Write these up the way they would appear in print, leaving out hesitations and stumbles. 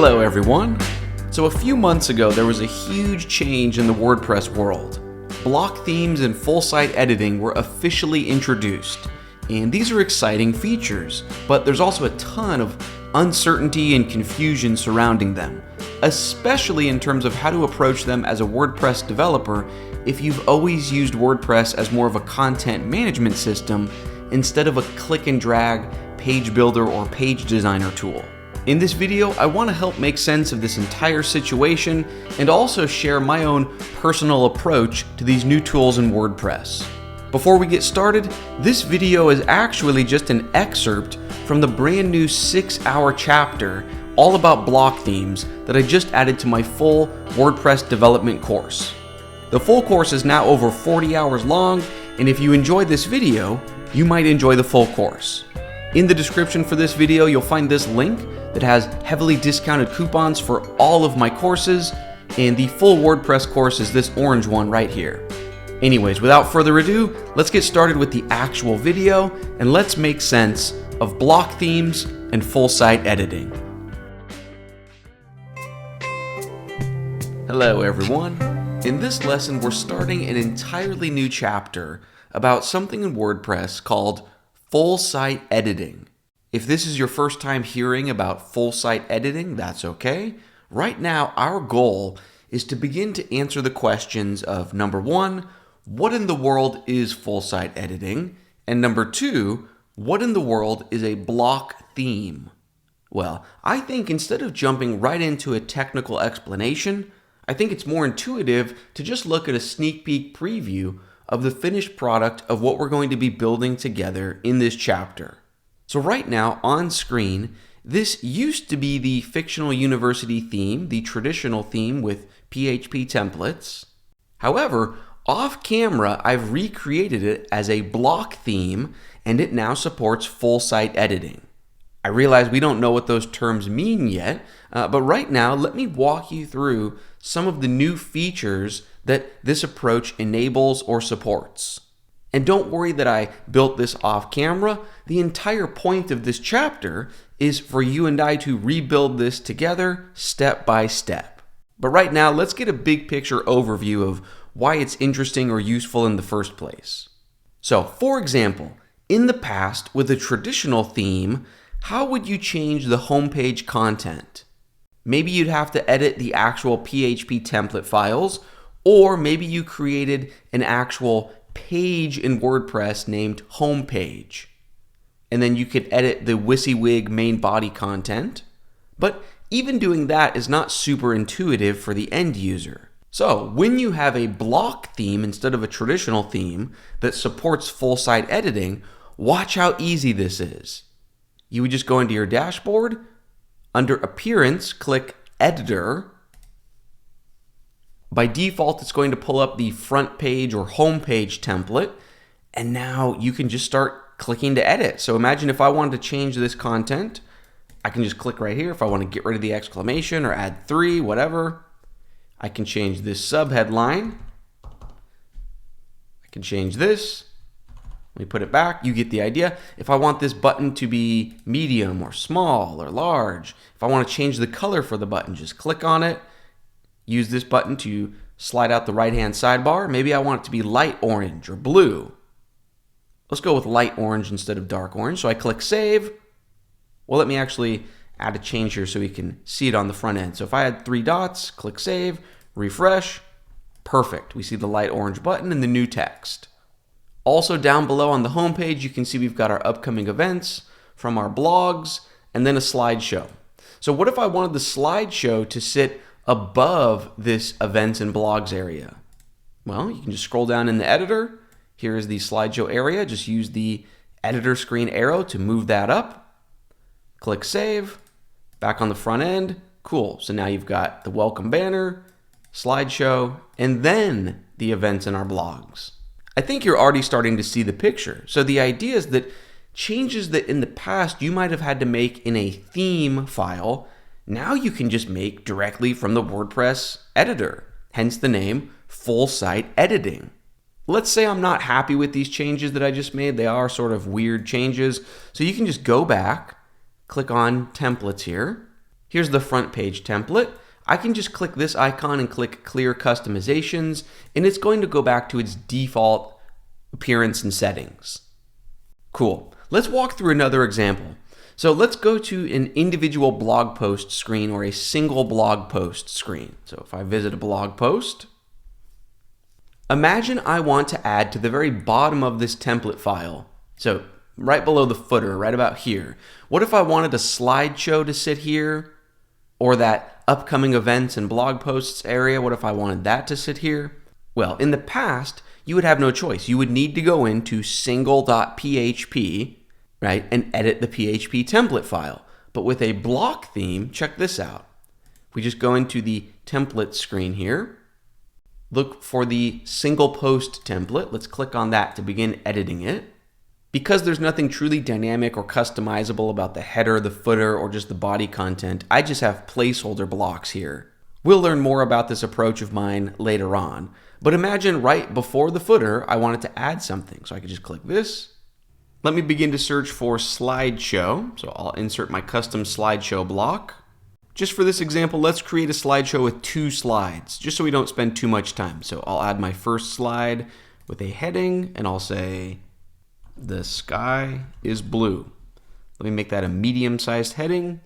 Hello everyone. So a few months ago there was a huge change in the WordPress world. Block themes and full site editing were officially introduced. And these are exciting features, but there's also a ton of uncertainty and confusion surrounding them, especially in terms of how to approach them as a WordPress developer if you've always used WordPress as more of a content management system instead of a click and drag page builder or page designer tool. In this video, I want to help make sense of this entire situation and also share my own personal approach to these new tools in WordPress. Before we get started, this video is actually just an excerpt from the brand new 6-hour chapter all about block themes that I just added to my full WordPress development course. The full course is now over 40 hours long, and if you enjoyed this video, you might enjoy the full course. In the description for this video, you'll find this link that has heavily discounted coupons for all of my courses, and the full WordPress course is this orange one right here. Anyways, without further ado, let's get started with the actual video, and let's make sense of block themes and full site editing. Hello everyone. In this lesson, we're starting an entirely new chapter about something in WordPress called full site editing. If this is your first time hearing about full site editing, that's okay. Right now, our goal is to begin to answer the questions of number one, what in the world is full site editing? And number two, what in the world is a block theme? Well, I think instead of jumping right into a technical explanation, I think it's more intuitive to just look at a sneak peek preview of the finished product of what we're going to be building together in this chapter. So right now on screen, this used to be the fictional university theme, the traditional theme with PHP templates. However, off camera, I've recreated it as a block theme, and it now supports full site editing. I realize we don't know what those terms mean yet, but right now, let me walk you through some of the new features that this approach enables or supports. And don't worry that I built this off camera. The entire point of this chapter is for you and I to rebuild this together step by step. But right now, let's get a big picture overview of why it's interesting or useful in the first place. So, for example, in the past, with a traditional theme, how would you change the homepage content? Maybe you'd have to edit the actual PHP template files, or maybe you created an actual page in WordPress named homepage. And then you could edit the WYSIWYG main body content. But even doing that is not super intuitive for the end user. So when you have a block theme instead of a traditional theme that supports full site editing, watch how easy this is. You would just go into your dashboard, under Appearance, click Editor. By default, it's going to pull up the front page or home page template, and now you can just start clicking to edit. So imagine if I wanted to change this content, I can just click right here. If I want to get rid of the exclamation or add 3, whatever, I can change this subheadline. I can change this. Let me put it back. You get the idea. If I want this button to be medium or small or large, if I want to change the color for the button, just click on it. Use this button to slide out the right-hand sidebar. Maybe I want it to be light orange or blue. Let's go with light orange instead of dark orange. So I click Save. Well, let me actually add a change here so we can see it on the front end. So if I had 3 dots, click Save, refresh. Perfect. We see the light orange button and the new text. Also down below on the home page, you can see we've got our upcoming events from our blogs and then a slideshow. So what if I wanted the slideshow to sit above this events and blogs area? Well, you can just scroll down in the editor. Here is the slideshow area. Just use the editor screen arrow to move that up. Click Save. Back on the front end. Cool. So now you've got the welcome banner, slideshow, and then the events in our blogs. I think you're already starting to see the picture. So the idea is that changes that in the past you might have had to make in a theme file, now you can just make directly from the WordPress editor, hence the name full site editing. Let's say I'm not happy with these changes that I just made. They are sort of weird changes. So you can just go back, click on templates here. Here's the front page template. I can just click this icon and click Clear Customizations, and it's going to go back to its default appearance and settings. Cool. Let's walk through another example. So let's go to an individual blog post screen or a single blog post screen. So if I visit a blog post, imagine I want to add to the very bottom of this template file. So right below the footer, right about here. What if I wanted a slideshow to sit here, or that upcoming events and blog posts area? What if I wanted that to sit here? Well, in the past, you would have no choice. You would need to go into single.php, right, and edit the PHP template file. But with a block theme, check this out. We just go into the template screen here, look for the single post template. Let's click on that to begin editing it. Because there's nothing truly dynamic or customizable about the header, the footer, or just the body content, I just have placeholder blocks here. We'll learn more about this approach of mine later on. But imagine right before the footer, I wanted to add something. So I could just click this. Let me begin to search for slideshow. So I'll insert my custom slideshow block. Just for this example, let's create a slideshow with 2 slides, just so we don't spend too much time. So I'll add my first slide with a heading, and I'll say, "The sky is blue." Let me make that a medium-sized heading.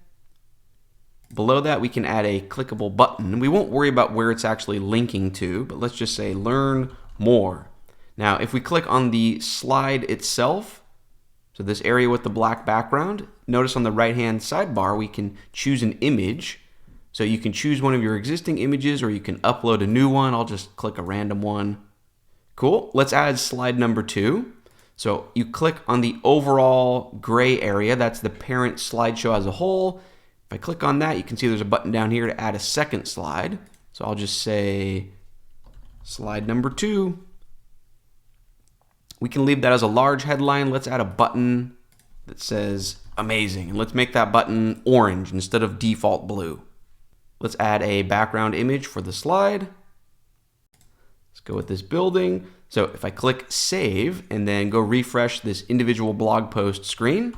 Below that, we can add a clickable button. We won't worry about where it's actually linking to, but let's just say learn more. Now, if we click on the slide itself, so this area with the black background, notice on the right-hand sidebar, we can choose an image. So you can choose one of your existing images, or you can upload a new one. I'll just click a random one. Cool. Let's add slide number 2. So you click on the overall gray area. That's the parent slideshow as a whole. If I click on that, you can see there's a button down here to add a second slide. So I'll just say slide number 2. We can leave that as a large headline. Let's add a button that says amazing. And let's make that button orange instead of default blue. Let's add a background image for the slide. Let's go with this building. So if I click save and then go refresh this individual blog post screen,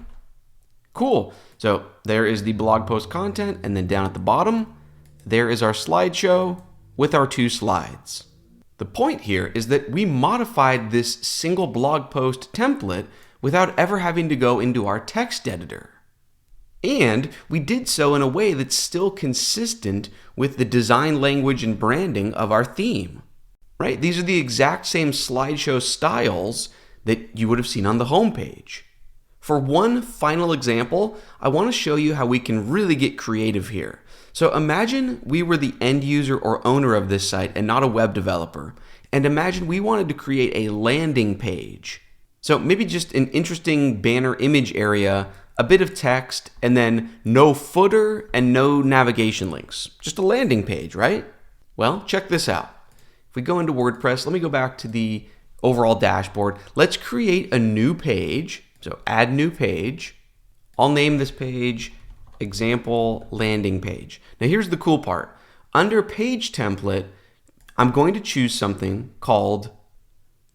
cool. So there is the blog post content, and then down at the bottom, there is our slideshow with our 2 slides. The point here is that we modified this single blog post template without ever having to go into our text editor. And we did so in a way that's still consistent with the design language and branding of our theme. Right? These are the exact same slideshow styles that you would have seen on the homepage. For one final example, I want to show you how we can really get creative here. So imagine we were the end user or owner of this site and not a web developer. And imagine we wanted to create a landing page. So maybe just an interesting banner image area, a bit of text, and then no footer and no navigation links. Just a landing page, right? Well, check this out. If we go into WordPress, let me go back to the overall dashboard. Let's create a new page. So add new page. I'll name this page example landing page. Now here's the cool part. Under page template, I'm going to choose something called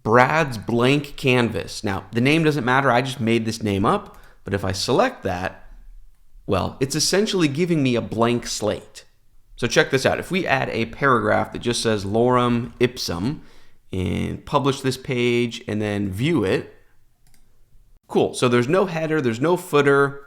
Brad's blank canvas. Now the name doesn't matter. I just made this name up. But if I select that, well, it's essentially giving me a blank slate. So check this out. If we add a paragraph that just says lorem ipsum and publish this page and then view it, cool. So there's no header, there's no footer,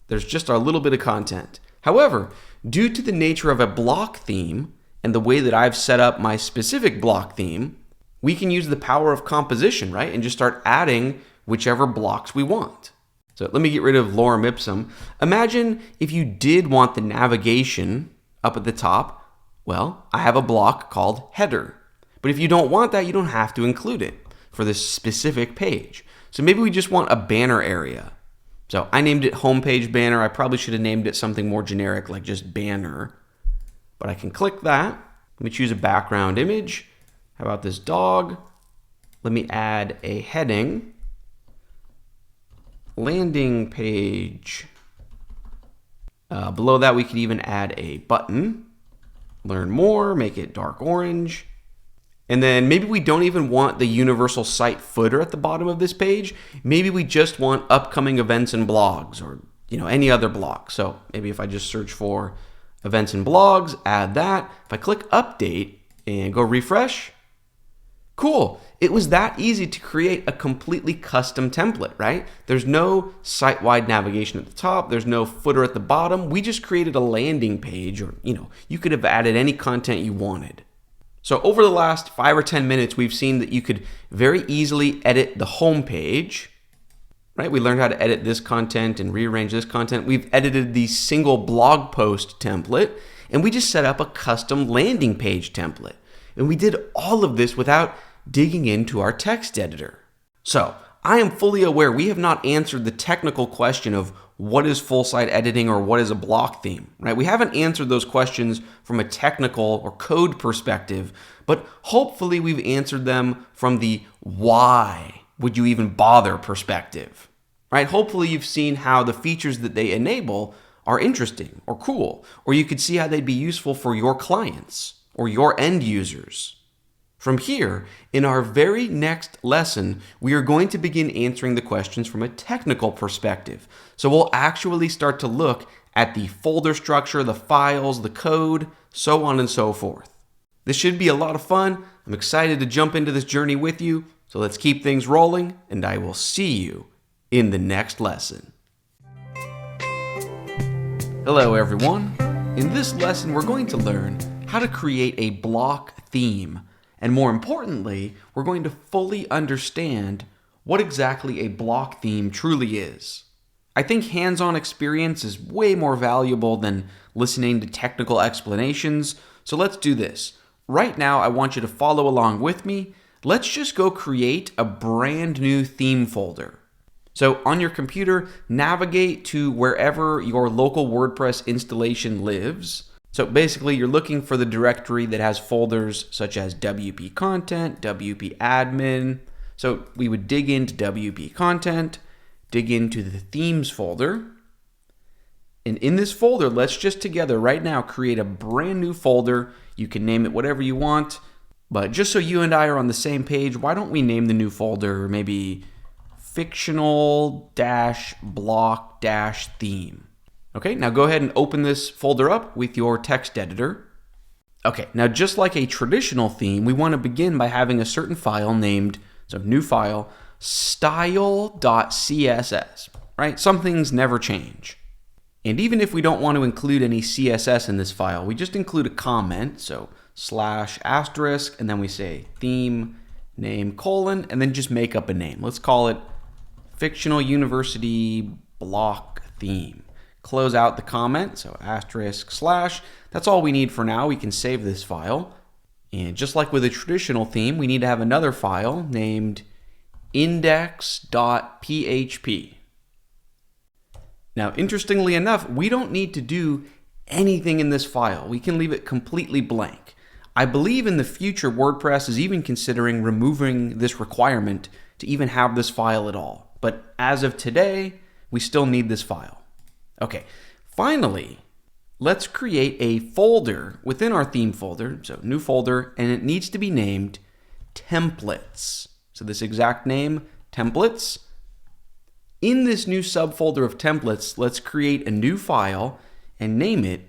there's just our little bit of content. However, due to the nature of a block theme and the way that I've set up my specific block theme, we can use the power of composition, right? And just start adding whichever blocks we want. So let me get rid of lorem ipsum. Imagine if you did want the navigation up at the top. Well, I have a block called header. But if you don't want that, you don't have to include it for this specific page. So maybe we just want a banner area. So I named it homepage banner. I probably should have named it something more generic like just banner. But I can click that. Let me choose a background image. How about this dog? Let me add a heading. Landing page. Below that, we could even add a button. Learn more, make it dark orange. And then maybe we don't even want the universal site footer at the bottom of this page. Maybe we just want upcoming events and blogs, or any other block. So maybe if I just search for events and blogs, add that. If I click update and go refresh, cool. It was that easy to create a completely custom template, right? There's no site-wide navigation at the top. There's no footer at the bottom. We just created a landing page, or, you could have added any content you wanted. So over the last 5 or 10 minutes, we've seen that you could very easily edit the home page, right? We learned how to edit this content and rearrange this content. We've edited the single blog post template, and we just set up a custom landing page template. And we did all of this without digging into our text editor. So I am fully aware we have not answered the technical question of what is full site editing or what is a block theme, right? We haven't answered those questions from a technical or code perspective, but hopefully we've answered them from the why would you even bother perspective, right? Hopefully you've seen how the features that they enable are interesting or cool, or you could see how they'd be useful for your clients or your end users. From here, in our very next lesson, we are going to begin answering the questions from a technical perspective. So we'll actually start to look at the folder structure, the files, the code, so on and so forth. This should be a lot of fun. I'm excited to jump into this journey with you. So let's keep things rolling, and I will see you in the next lesson. Hello, everyone. In this lesson, we're going to learn how to create a block theme. And more importantly, we're going to fully understand what exactly a block theme truly is. I think hands-on experience is way more valuable than listening to technical explanations, so let's do this. Right now, I want you to follow along with me. Let's just go create a brand new theme folder. So on your computer, navigate to wherever your local WordPress installation lives. So basically, you're looking for the directory that has folders such as WP Content, WP Admin. So we would dig into WP Content, dig into the Themes folder. And in this folder, let's just together right now create a brand new folder. You can name it whatever you want. But just so you and I are on the same page, why don't we name the new folder maybe fictional-block-theme. Okay, now go ahead and open this folder up with your text editor. Okay, now just like a traditional theme, we want to begin by having a certain file named, so new file, style.css, right? Some things never change. And even if we don't want to include any CSS in this file, we just include a comment, so /*, and then we say theme name : and then just make up a name. Let's call it Fictional University Block Theme. Close out the comment, so */. That's all we need for now. We can save this file. And just like with a traditional theme, we need to have another file named index.php. Now, interestingly enough, we don't need to do anything in this file. We can leave it completely blank. I believe in the future, WordPress is even considering removing this requirement to even have this file at all. But as of today, we still need this file. Okay, finally, let's create a folder within our theme folder, so new folder, and it needs to be named templates. So this exact name, templates. In this new subfolder of templates, let's create a new file and name it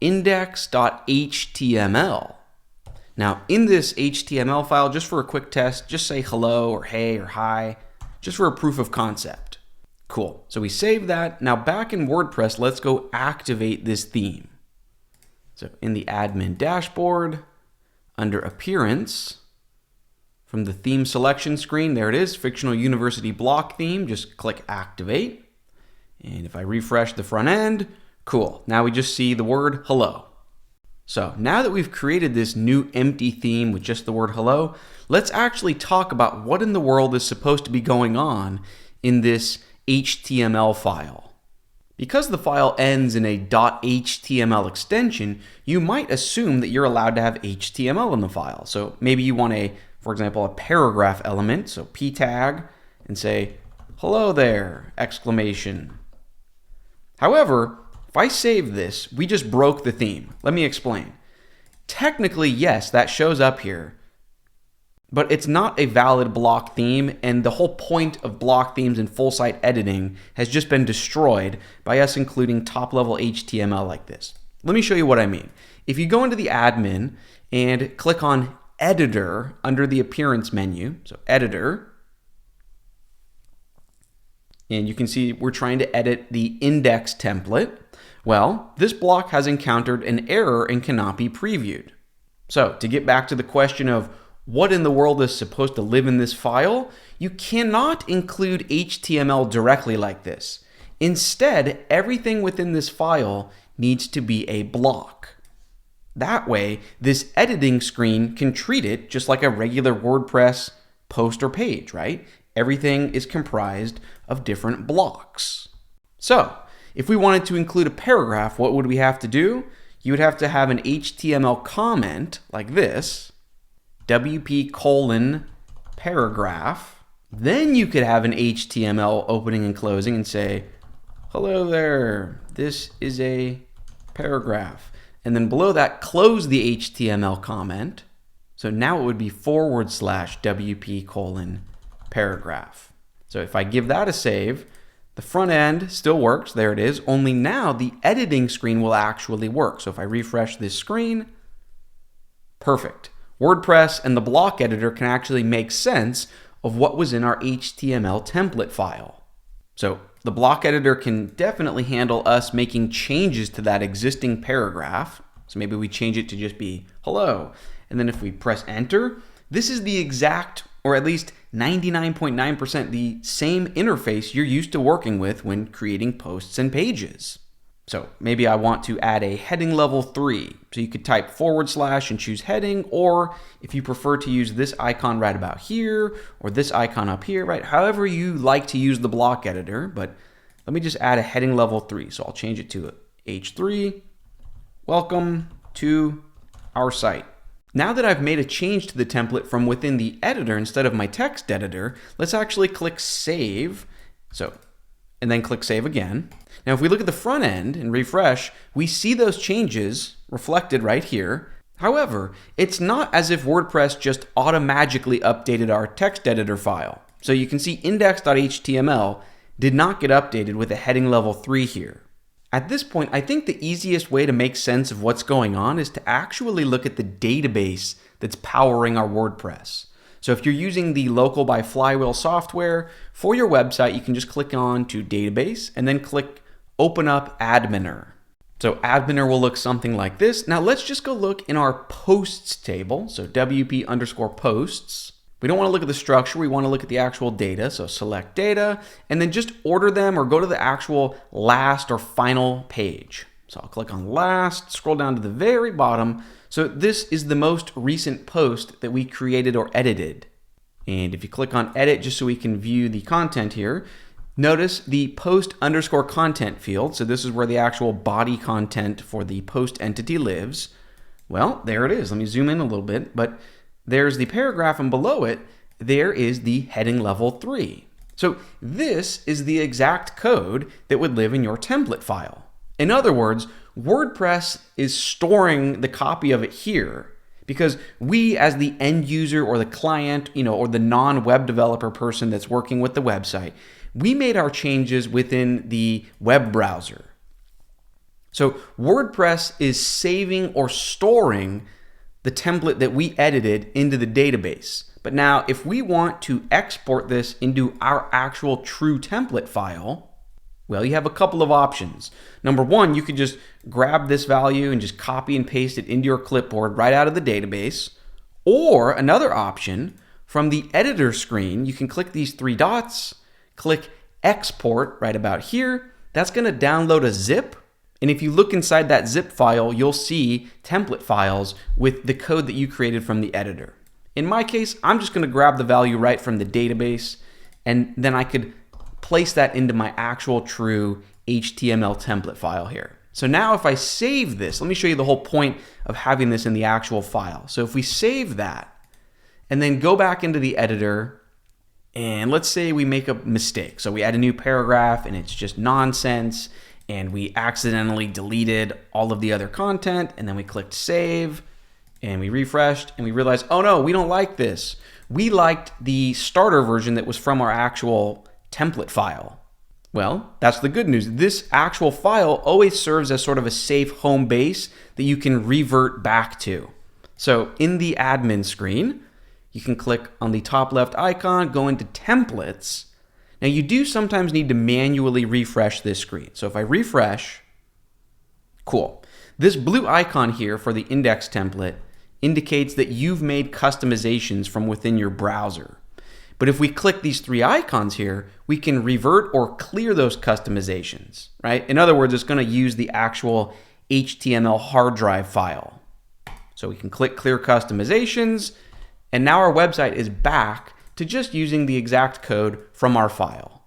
index.html. Now, in this HTML file, just for a quick test, just say hello or hey or hi, just for a proof of concept. Cool. So we save that. Now back in WordPress, let's go activate this theme. So in the admin dashboard, under appearance, from the theme selection screen, there it is, Fictional University Block Theme. Just click activate. And if I refresh the front end, cool. Now we just see the word hello. So now that we've created this new empty theme with just the word hello, let's actually talk about what in the world is supposed to be going on in this HTML file. Because the file ends in a .html extension, you might assume that you're allowed to have HTML in the file. So maybe you want for example, a paragraph element, so p tag, and say, hello there, exclamation. However, if I save this, we just broke the theme. Let me explain. Technically, yes, that shows up here. but it's not a valid block theme, and the whole point of block themes and full site editing has just been destroyed by us including top-level HTML like this. Let me show you what I mean. If you go into the admin and click on Editor under the Appearance menu, so Editor, and you can see we're trying to edit the index template. Well, this block has encountered an error and cannot be previewed. So to get back to the question of what in the world is supposed to live in this file, you cannot include HTML directly like this. Instead, everything within this file needs to be a block. That way, this editing screen can treat it just like a regular WordPress post or page, right? Everything is comprised of different blocks. So, if we wanted to include a paragraph, what would we have to do? You would have to have an HTML comment like this, WP:paragraph. Then you could have an HTML opening and closing and say, hello there, this is a paragraph. And then below that, close the HTML comment. So now it would be /WP:paragraph. So if I give that a save, the front end still works, there it is, only now the editing screen will actually work. So if I refresh this screen, perfect. WordPress and the block editor can actually make sense of what was in our HTML template file. So the block editor can definitely handle us making changes to that existing paragraph. So maybe we change it to just be hello. And then if we press enter, this is the exact, or at least 99.9% the same interface you're used to working with when creating posts and pages. So maybe I want to add a heading level 3. So you could type / and choose heading, or if you prefer to use this icon right about here, or this icon up here, right? However you like to use the block editor, but let me just add a heading level 3. So I'll change it to H3. Welcome to our site. Now that I've made a change to the template from within the editor instead of my text editor, let's actually click Save. And then click Save again. Now if we look at the front end and refresh, we see those changes reflected right here. However, it's not as if WordPress just automatically updated our text editor file. So you can see index.html did not get updated with a heading level 3 here. At this point, I think the easiest way to make sense of what's going on is to actually look at the database that's powering our WordPress. So if you're using the Local by Flywheel software for your website, you can just click on to Database and then click Open up Adminer. So Adminer will look something like this. Now let's just go look in our Posts table. So WP_posts. We don't want to look at the structure. We want to look at the actual data. So select data and then just order them or go to the actual last or final page. So I'll click on last, scroll down to the very bottom. So this is the most recent post that we created or edited. And if you click on edit, just so we can view the content here, notice the post_content field. So this is where the actual body content for the post entity lives. Well, there it is. Let me zoom in a little bit, but there's the paragraph, and below it, there is the heading level 3. So this is the exact code that would live in your template file. In other words, WordPress is storing the copy of it here because we, as the end user or the client, or the non-web developer person that's working with the website, we made our changes within the web browser. So WordPress is saving or storing the template that we edited into the database. But now if we want to export this into our actual true template file, well, you have a couple of options. Number one, you could just grab this value and just copy and paste it into your clipboard right out of the database. Or another option, from the editor screen, you can click these 3 dots, click export right about here. That's going to download a zip. And if you look inside that zip file, you'll see template files with the code that you created from the editor. In my case, I'm just going to grab the value right from the database, and then I could place that into my actual true HTML template file here. So now if I save this, let me show you the whole point of having this in the actual file. So if we save that and then go back into the editor, and let's say we make a mistake. So we add a new paragraph and it's just nonsense, and we accidentally deleted all of the other content, and then we clicked save and we refreshed and we realized, oh no, we don't like this. we liked the starter version that was from our actual template file. Well, that's the good news. This actual file always serves as sort of a safe home base that you can revert back to. So in the admin screen, you can click on the top left icon, go into templates. Now you do sometimes need to manually refresh this screen. So if I refresh, cool. This blue icon here for the index template indicates that you've made customizations from within your browser. But if we click these three icons here, we can revert or clear those customizations, right? In other words, it's going to use the actual HTML hard drive file. So we can click clear customizations, and now our website is back to just using the exact code from our file.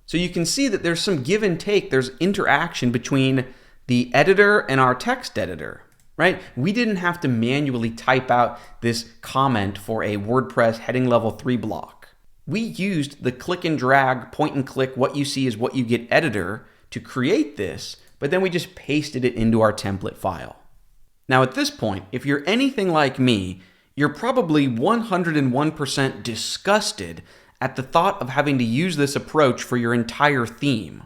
So you can see that there's some give and take, there's interaction between the editor and our text editor, right? We didn't have to manually type out this comment for a WordPress heading level 3 block. We used the click and drag, point and click, what you see is what you get editor to create this, but then we just pasted it into our template file. Now at this point, if you're anything like me, you're probably 101% disgusted at the thought of having to use this approach for your entire theme,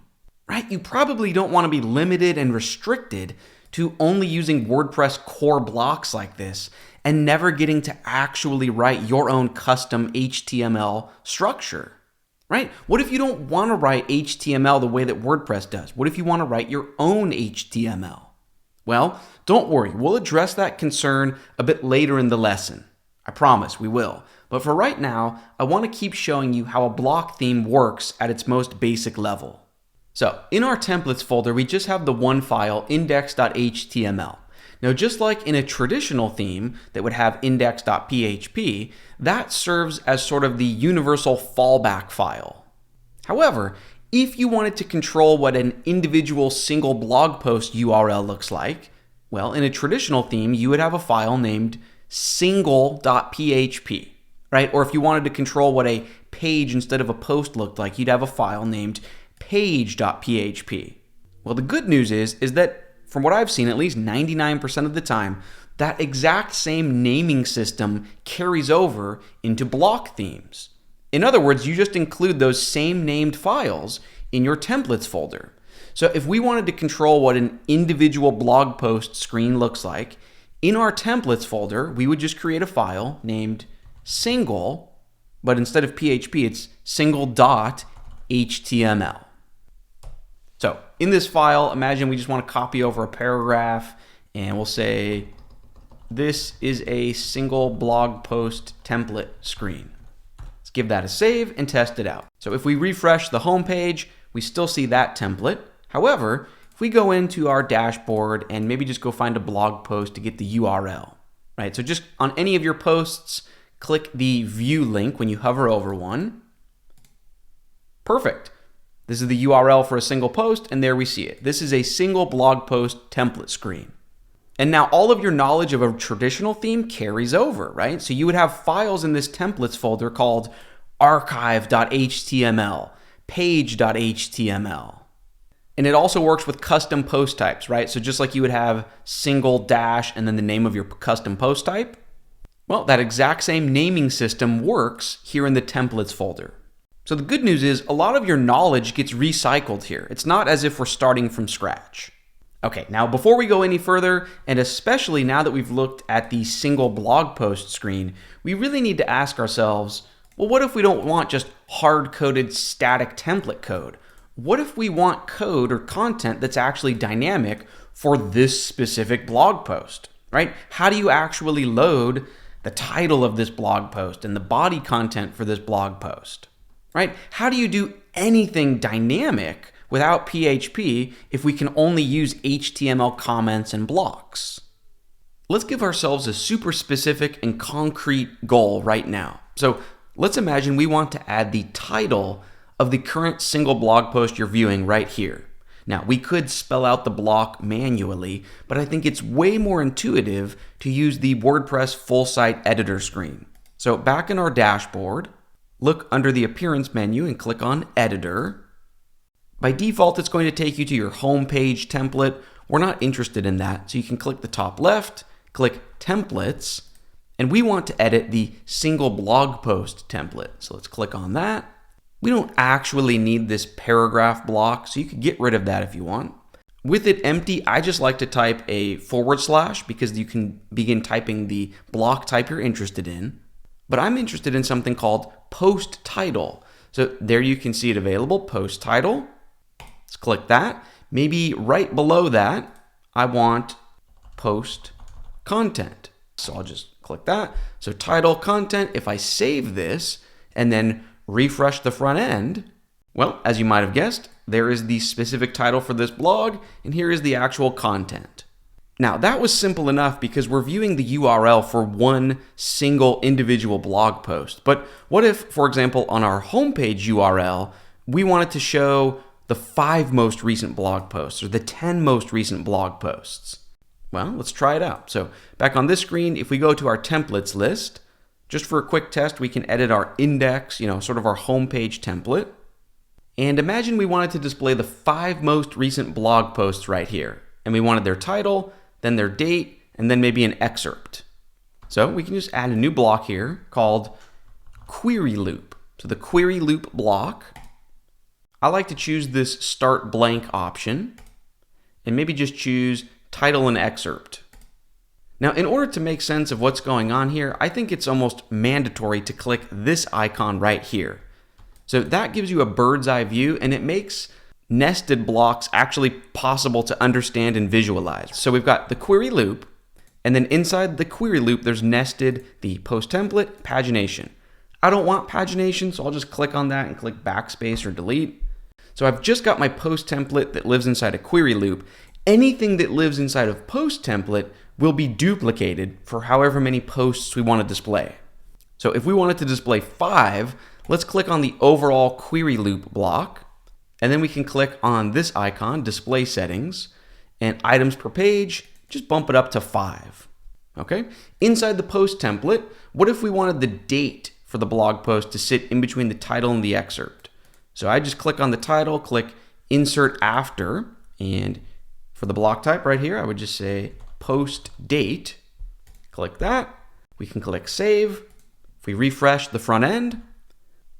right? You probably don't want to be limited and restricted to only using WordPress core blocks like this and never getting to actually write your own custom HTML structure, right? What if you don't want to write HTML the way that WordPress does? What if you want to write your own HTML? Well, don't worry, we'll address that concern a bit later in the lesson. I promise we will. But for right now, I want to keep showing you how a block theme works at its most basic level. So in our templates folder, we just have the one file, index.html. Now, just like in a traditional theme that would have index.php, that serves as sort of the universal fallback file. However, if you wanted to control what an individual single blog post URL looks like, well, in a traditional theme, you would have a file named single.php, right? Or if you wanted to control what a page instead of a post looked like, you'd have a file named page.php. Well, the good news is that from what I've seen, at least 99% of the time, that exact same naming system carries over into block themes. In other words, you just include those same named files in your templates folder. So if we wanted to control what an individual blog post screen looks like, in our templates folder, we would just create a file named single, but instead of PHP, it's single.html. So in this file, imagine we just want to copy over a paragraph and we'll say, this is a single blog post template screen. Let's give that a save and test it out. So if we refresh the home page, we still see that template. However, if we go into our dashboard and maybe just go find a blog post to get the URL, right? So just on any of your posts, click the view link when you hover over one. Perfect. This is the URL for a single post, and there we see it. This is a single blog post template screen. And now all of your knowledge of a traditional theme carries over, right? So you would have files in this templates folder called archive.html, page.html. And it also works with custom post types, right? So just like you would have single dash and then the name of your custom post type, well, that exact same naming system works here in the templates folder. So the good news is a lot of your knowledge gets recycled here. It's not as if we're starting from scratch. Okay, now before we go any further, and especially now that we've looked at the single blog post screen, we really need to ask ourselves, well, what if we don't want just hard-coded static template code? What if we want code or content that's actually dynamic for this specific blog post, right? How do you actually load the title of this blog post and the body content for this blog post? Right? How do you do anything dynamic without PHP if we can only use HTML comments and blocks? Let's give ourselves a super specific and concrete goal right now. So let's imagine we want to add the title of the current single blog post you're viewing right here. Now, we could spell out the block manually, but I think it's way more intuitive to use the WordPress full site editor screen. So back in our dashboard, look under the Appearance menu and click on Editor. By default, it's going to take you to your home page template. We're not interested in that, so you can click the top left, click Templates, And we want to edit the single blog post template. So let's click on that. We don't actually need this paragraph block, so you could get rid of that if you want. With it empty, I just like to type a / because you can begin typing the block type you're interested in. But I'm interested in something called post title. So there you can see it available, post title. Let's click that. Maybe right below that, I want post content. So I'll just click that. So title, content, if I save this and then refresh the front end, well, as you might have guessed, there is the specific title for this blog, and here is the actual content. Now, that was simple enough because we're viewing the URL for one single individual blog post. But what if, for example, on our homepage URL, we wanted to show the 5 most recent blog posts or the 10 most recent blog posts? Well, let's try it out. So back on this screen, if we go to our templates list, just for a quick test, we can edit our index, sort of our homepage template. And imagine we wanted to display the 5 most recent blog posts right here. And we wanted their title, then their date, and then maybe an excerpt. So we can just add a new block here called query loop. So the query loop block, I like to choose this start blank option and maybe just choose title and excerpt. Now, in order to make sense of what's going on here, I think it's almost mandatory to click this icon right here. So that gives you a bird's eye view, and it makes nested blocks actually possible to understand and visualize. So we've got the query loop, and then inside the query loop, there's nested the post template, pagination. I don't want pagination, so I'll just click on that and click backspace or delete. So I've just got my post template that lives inside a query loop. Anything that lives inside of post template will be duplicated for however many posts we want to display. So if we wanted to display 5, let's click on the overall query loop block, and then we can click on this icon, display settings, and items per page, just bump it up to 5. Okay? Inside the post template, what if we wanted the date for the blog post to sit in between the title and the excerpt? So I just click on the title, click insert after, and for the block type right here, I would just say post date. Click that. We can click save. If we refresh the front end,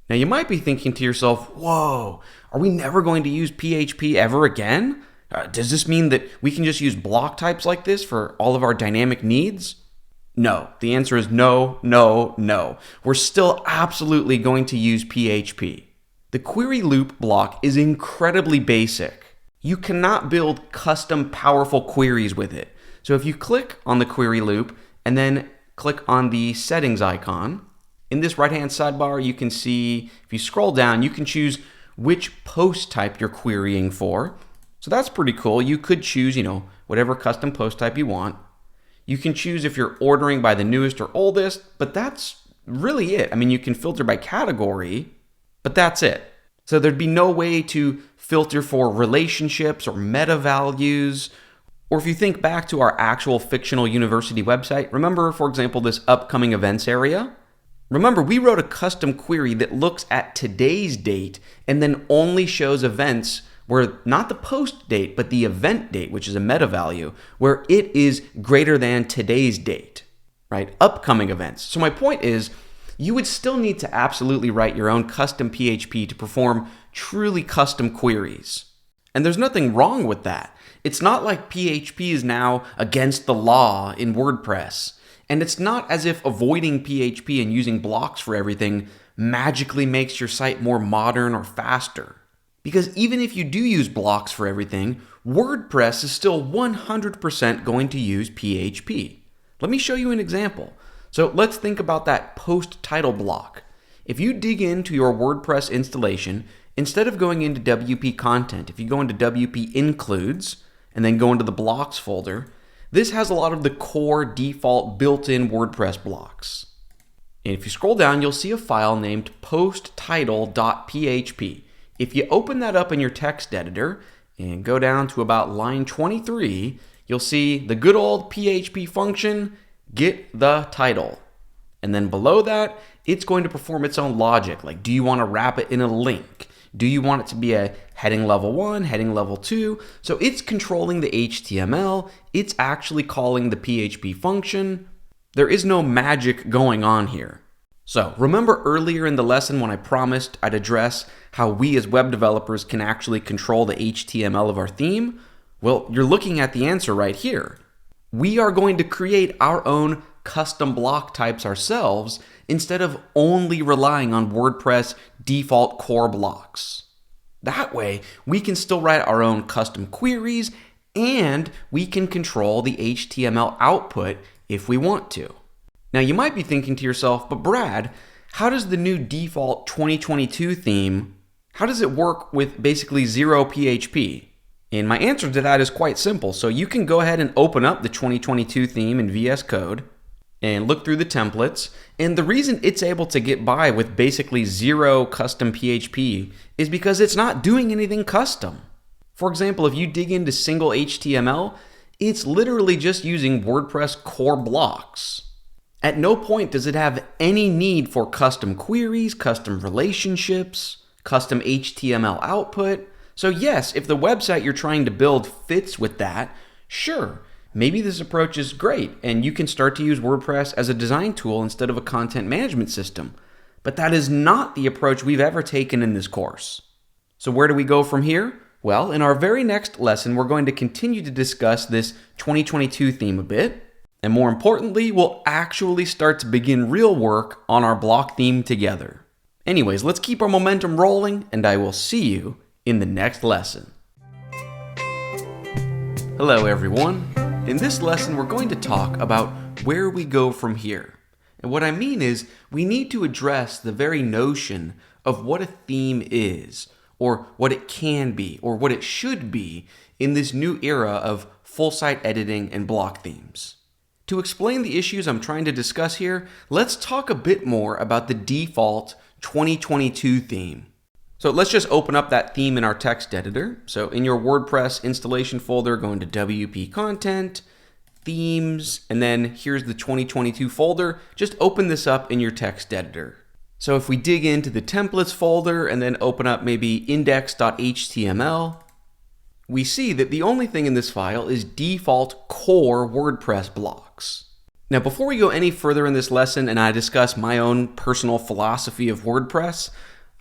now you might be thinking to yourself, whoa, are we never going to use PHP ever again? Does this mean that we can just use block types like this for all of our dynamic needs? No, the answer is no, no, no. We're still absolutely going to use PHP. The query loop block is incredibly basic. You cannot build custom powerful queries with it. So if you click on the query loop and then click on the settings icon, in this right-hand sidebar, you can see, if you scroll down, you can choose which post type you're querying for. So that's pretty cool. You could choose, whatever custom post type you want. You can choose if you're ordering by the newest or oldest, but that's really it. I mean, you can filter by category, but that's it. So there'd be no way to filter for relationships or meta values. Or if you think back to our actual fictional university website, remember, for example, this upcoming events area? Remember, we wrote a custom query that looks at today's date and then only shows events where not the post date, but the event date, which is a meta value, where it is greater than today's date, right? Upcoming events. So my point is, you would still need to absolutely write your own custom PHP to perform truly custom queries. And there's nothing wrong with that. It's not like PHP is now against the law in WordPress. And it's not as if avoiding PHP and using blocks for everything magically makes your site more modern or faster. Because even if you do use blocks for everything, WordPress is still 100% going to use PHP. Let me show you an example. So let's think about that post title block. If you dig into your WordPress installation, instead of going into WP content, if you go into WP includes and then go into the blocks folder, this has a lot of the core default built-in WordPress blocks. And if you scroll down, you'll see a file named posttitle.php. If you open that up in your text editor and go down to about line 23, you'll see the good old PHP function, get the title. And then below that, it's going to perform its own logic. Like, do you want to wrap it in a link? Do you want it to be a heading level 1, heading level 2? So it's controlling the HTML. It's actually calling the PHP function. There is no magic going on here. So, remember earlier in the lesson when I promised I'd address how we as web developers can actually control the HTML of our theme? Well, you're looking at the answer right here. We are going to create our own custom block types ourselves instead of only relying on WordPress default core blocks. That way, we can still write our own custom queries and we can control the HTML output if we want to. Now, you might be thinking to yourself, but Brad, how does the new default 2022 theme, how does it work with basically zero PHP? And my answer to that is quite simple. So you can go ahead and open up the 2022 theme in VS Code and look through the templates. And the reason it's able to get by with basically zero custom PHP is because it's not doing anything custom. For example, if you dig into single HTML, it's literally just using WordPress core blocks. At no point does it have any need for custom queries, custom relationships, custom HTML output. So yes, if the website you're trying to build fits with that, sure, maybe this approach is great and you can start to use WordPress as a design tool instead of a content management system. But that is not the approach we've ever taken in this course. So where do we go from here? Well, in our very next lesson, we're going to continue to discuss this 2022 theme a bit. And more importantly, we'll actually start to begin real work on our block theme together. Anyways, let's keep our momentum rolling, and I will see you in the next lesson. Hello, everyone. In this lesson, we're going to talk about where we go from here. And what I mean is, we need to address the very notion of what a theme is, or what it can be, or what it should be in this new era of full-site editing and block themes. To explain the issues I'm trying to discuss here, let's talk a bit more about the default 2022 theme. So let's just open up that theme in our text editor. So in your WordPress installation folder, go into WP Content, Themes, and then here's the 2022 folder. Just open this up in your text editor. So if we dig into the templates folder and then open up maybe index.html, we see that the only thing in this file is default core WordPress blocks. Now, before we go any further in this lesson and I discuss my own personal philosophy of WordPress,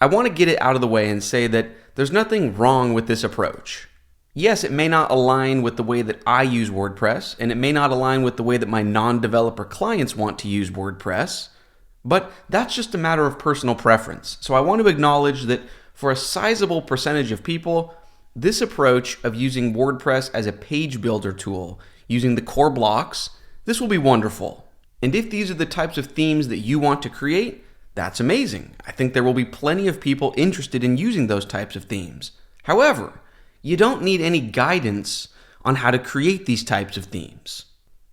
I want to get it out of the way and say that there's nothing wrong with this approach. Yes, it may not align with the way that I use WordPress, and it may not align with the way that my non-developer clients want to use WordPress, but that's just a matter of personal preference. So I want to acknowledge that for a sizable percentage of people, this approach of using WordPress as a page builder tool, using the core blocks, this will be wonderful. And if these are the types of themes that you want to create, that's amazing. I think there will be plenty of people interested in using those types of themes. However, you don't need any guidance on how to create these types of themes.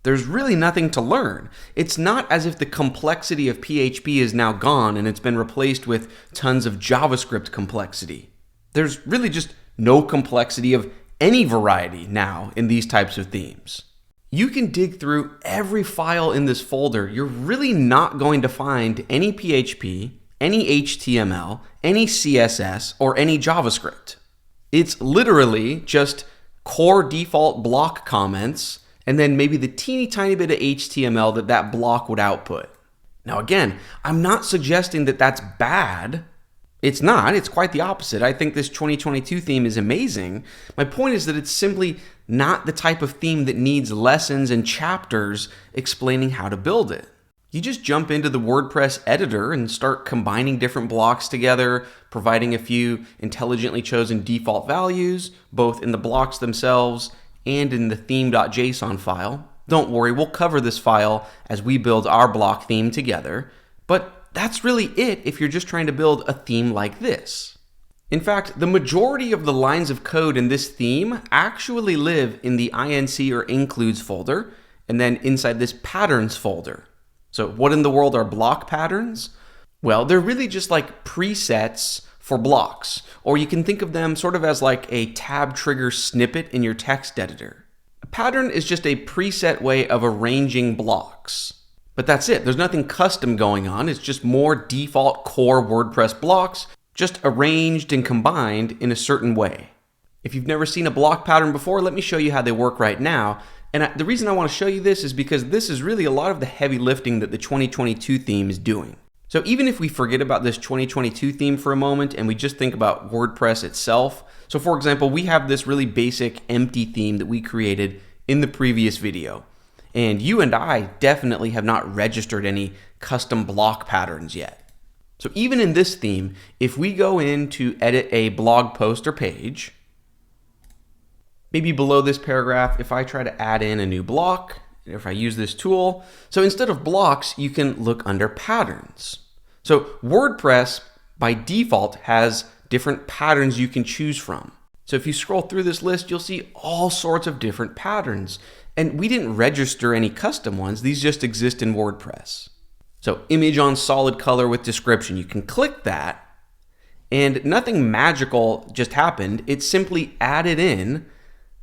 There's really nothing to learn. It's not as if the complexity of PHP is now gone and it's been replaced with tons of JavaScript complexity. There's really just no complexity of any variety now in these types of themes. You can dig through every file in this folder. You're really not going to find any PHP, any HTML, any CSS, or any JavaScript. It's literally just core default block comments and then maybe the teeny tiny bit of HTML that block would output. Now again, I'm not suggesting that that's bad. It's not. It's quite the opposite. I think this 2022 theme is amazing. My point is that it's simply not the type of theme that needs lessons and chapters explaining how to build it. You just jump into the WordPress editor and start combining different blocks together, providing a few intelligently chosen default values, both in the blocks themselves and in the theme.json file. Don't worry, we'll cover this file as we build our block theme together, but that's really it if you're just trying to build a theme like this. In fact, the majority of the lines of code in this theme actually live in the INC or includes folder, and then inside this patterns folder. So what in the world are block patterns? Well, they're really just like presets for blocks, or you can think of them sort of as like a tab trigger snippet in your text editor. A pattern is just a preset way of arranging blocks. But that's it. There's nothing custom going on. It's just more default core WordPress blocks, just arranged and combined in a certain way. If you've never seen a block pattern before, let me show you how they work right now. And the reason I want to show you this is because this is really a lot of the heavy lifting that the 2022 theme is doing. So even if we forget about this 2022 theme for a moment and we just think about WordPress itself, so for example, we have this really basic empty theme that we created in the previous video. And you and I definitely have not registered any custom block patterns yet. So even in this theme, if we go in to edit a blog post or page, maybe below this paragraph, if I try to add in a new block, if I use this tool, so instead of blocks, you can look under patterns. So WordPress by default has different patterns you can choose from. So if you scroll through this list, you'll see all sorts of different patterns. And we didn't register any custom ones. These just exist in WordPress. So image on solid color with description, you can click that and nothing magical just happened. It simply added in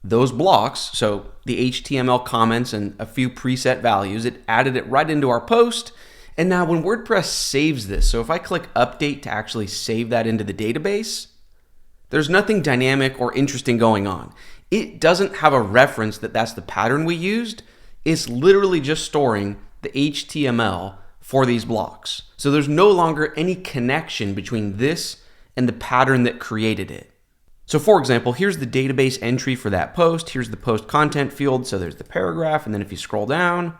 those blocks, so the HTML comments and a few preset values, it added it right into our post. And now when WordPress saves this, so if I click update to actually save that into the database, there's nothing dynamic or interesting going on. It doesn't have a reference that that's the pattern we used. It's literally just storing the HTML for these blocks. So there's no longer any connection between this and the pattern that created it. So for example, here's the database entry for that post. Here's the post content field. So there's the paragraph. And then if you scroll down,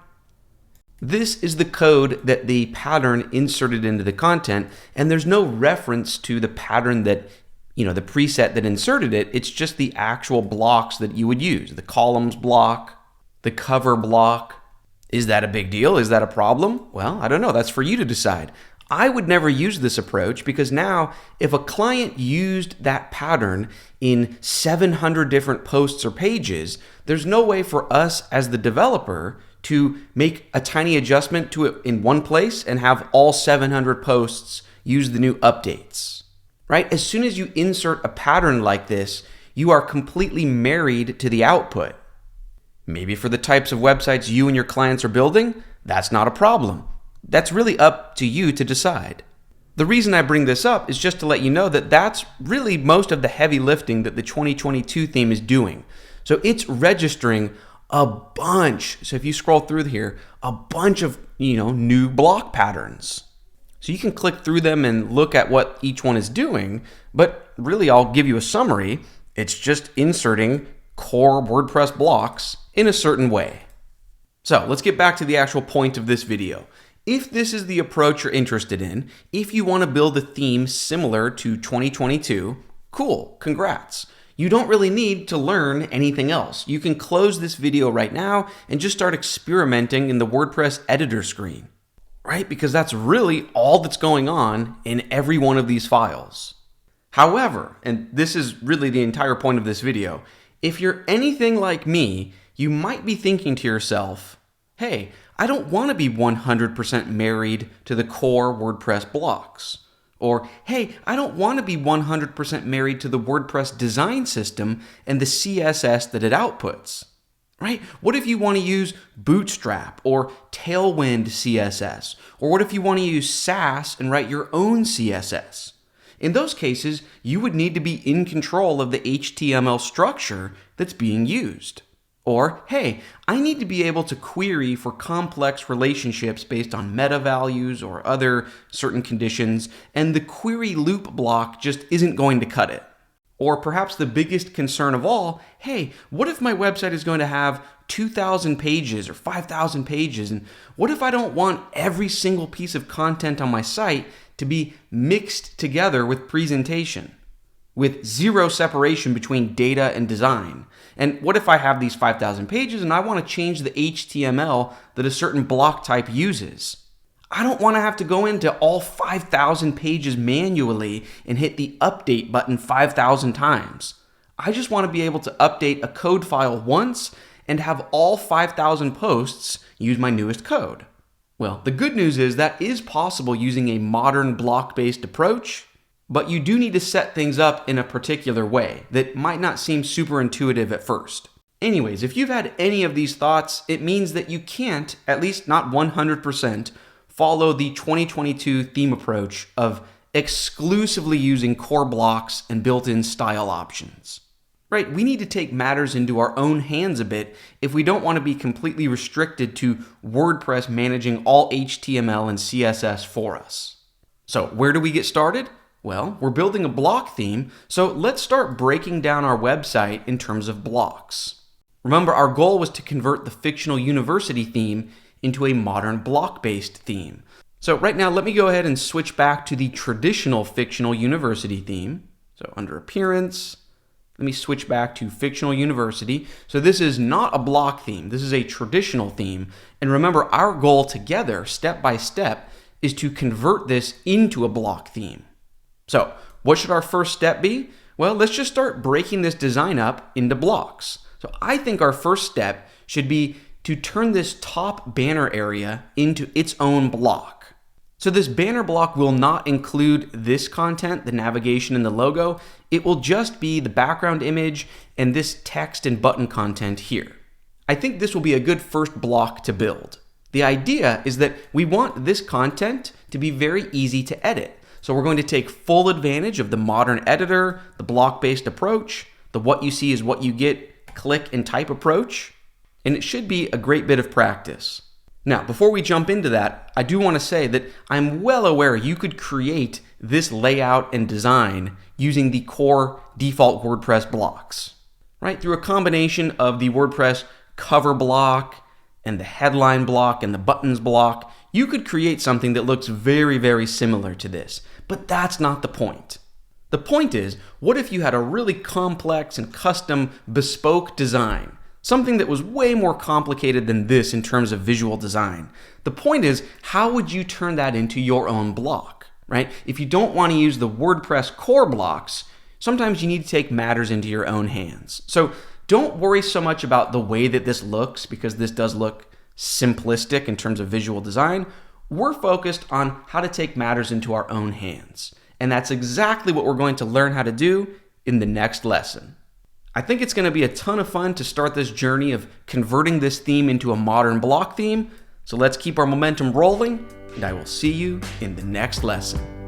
this is the code that the pattern inserted into the content. And there's no reference to the pattern that, the preset that inserted it. It's just the actual blocks that you would use. The columns block, the cover block. Is that a big deal? Is that a problem? Well, I don't know. That's for you to decide. I would never use this approach because now if a client used that pattern in 700 different posts or pages, there's no way for us as the developer to make a tiny adjustment to it in one place and have all 700 posts use the new updates, right? As soon as you insert a pattern like this, you are completely married to the output. Maybe for the types of websites you and your clients are building, that's not a problem. That's really up to you to decide. The reason I bring this up is just to let you know that that's really most of the heavy lifting that the 2022 theme is doing. So it's registering a bunch. So if you scroll through here, a bunch of, new block patterns. So you can click through them and look at what each one is doing, but really I'll give you a summary. It's just inserting core WordPress blocks in a certain way. So let's get back to the actual point of this video. If this is the approach you're interested in, if you want to build a theme similar to 2022, cool, congrats. You don't really need to learn anything else. You can close this video right now and just start experimenting in the WordPress editor screen, right? Because that's really all that's going on in every one of these files. However, and this is really the entire point of this video, if you're anything like me, you might be thinking to yourself, hey, I don't want to be 100% married to the core WordPress blocks. Or, hey, I don't want to be 100% married to the WordPress design system and the CSS that it outputs, right? What if you want to use Bootstrap or Tailwind CSS? Or what if you want to use Sass and write your own CSS? In those cases, you would need to be in control of the HTML structure that's being used. Or, hey, I need to be able to query for complex relationships based on meta values or other certain conditions, and the query loop block just isn't going to cut it. Or perhaps the biggest concern of all, hey, what if my website is going to have 2,000 pages or 5,000 pages, and what if I don't want every single piece of content on my site to be mixed together with presentation, with zero separation between data and design? And what if I have these 5,000 pages and I want to change the HTML that a certain block type uses? I don't want to have to go into all 5,000 pages manually and hit the update button 5,000 times. I just want to be able to update a code file once and have all 5,000 posts use my newest code. Well, the good news is that is possible using a modern block-based approach, but you do need to set things up in a particular way that might not seem super intuitive at first. Anyways, if you've had any of these thoughts, it means that you can't, at least not 100%, follow the 2022 theme approach of exclusively using core blocks and built-in style options. Right? We need to take matters into our own hands a bit if we don't want to be completely restricted to WordPress managing all HTML and CSS for us. So where do we get started? Well, we're building a block theme, so let's start breaking down our website in terms of blocks. Remember, our goal was to convert the fictional university theme into a modern block-based theme. So right now, let me go ahead and switch back to the traditional fictional university theme. So under Appearance, let me switch back to Fictional University. So this is not a block theme. This is a traditional theme. And remember, our goal together, step by step, is to convert this into a block theme. So what should our first step be? Well, let's just start breaking this design up into blocks. So I think our first step should be to turn this top banner area into its own block. So this banner block will not include this content, the navigation and the logo. It will just be the background image and this text and button content here. I think this will be a good first block to build. The idea is that we want this content to be very easy to edit. So we're going to take full advantage of the modern editor, the block-based approach, the what you see is what you get, click and type approach, and it should be a great bit of practice. Now, before we jump into that, I do want to say that I'm well aware you could create this layout and design using the core default WordPress blocks, right? Through a combination of the WordPress cover block and the headline block and the buttons block, you could create something that looks very, very similar to this. But that's not the point. The point is, what if you had a really complex and custom bespoke design? Something that was way more complicated than this in terms of visual design. The point is, how would you turn that into your own block, right? If you don't want to use the WordPress core blocks, sometimes you need to take matters into your own hands. So don't worry so much about the way that this looks, because this does look simplistic in terms of visual design. We're focused on how to take matters into our own hands. And that's exactly what we're going to learn how to do in the next lesson. I think it's going to be a ton of fun to start this journey of converting this theme into a modern block theme. So let's keep our momentum rolling, and I will see you in the next lesson.